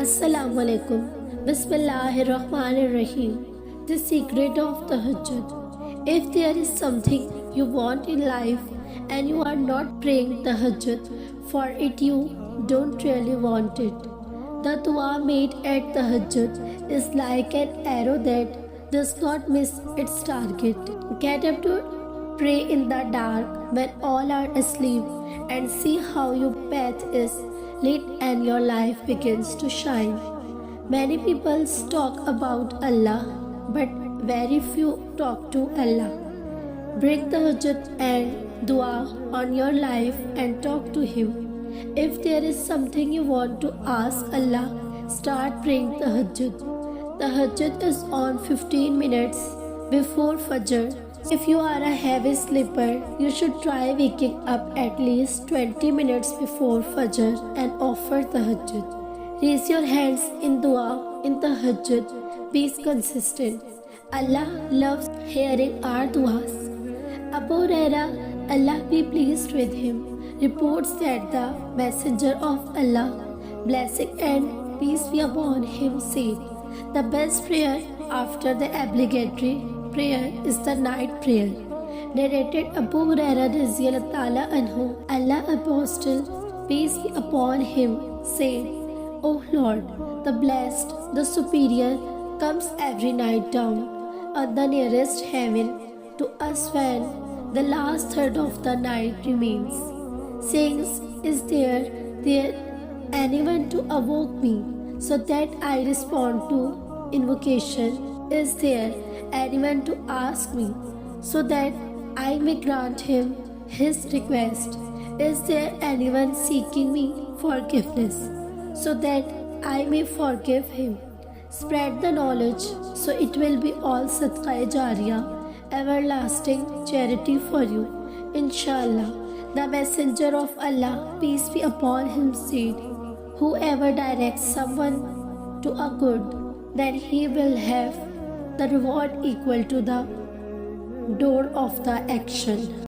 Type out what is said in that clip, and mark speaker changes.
Speaker 1: Assalamu alaikum. Bismillahirrahmanirrahim. The secret of Tahajjud. If there is something you want in life and you are not praying Tahajjud for it, you don't really want it. The dua made at Tahajjud is like an arrow that does not miss its target. Get up to pray in the dark when all are asleep and see how your path is lit and your life begins to shine. Many people talk about Allah, but very few talk to Allah. Bring tahajjud and dua on your life and talk to Him. If there is something you want to ask Allah, start praying tahajjud. Tahajjud is on 15 minutes before Fajr. If you are a heavy sleeper, you should try waking up at least 20 minutes before Fajr and offer tahajjud. Raise your hands in dua in tahajjud. Be consistent. Allah loves hearing our duas. Abu Huraira, Allah be pleased with him, reports that the Messenger of Allah, blessing and peace be upon him, said, the best prayer after the obligatory prayer is the night prayer. Narrated Abu Huraira radhiyallahu ta'ala anhu, Allah Apostle, peace be upon him, said, O Lord, the blessed, the superior, comes every night down on the nearest heaven to us when the last third of the night remains, saying, is there anyone to evoke me so that I respond to invocation? Is there anyone to ask me so that I may grant him his request? Is there anyone seeking me forgiveness so that I may forgive him? Spread the knowledge so it will be all sadqa jariyah, everlasting charity for you. Inshallah, the Messenger of Allah, peace be upon him, said, whoever directs someone to a good, then he will have the reward equal to the door of the action.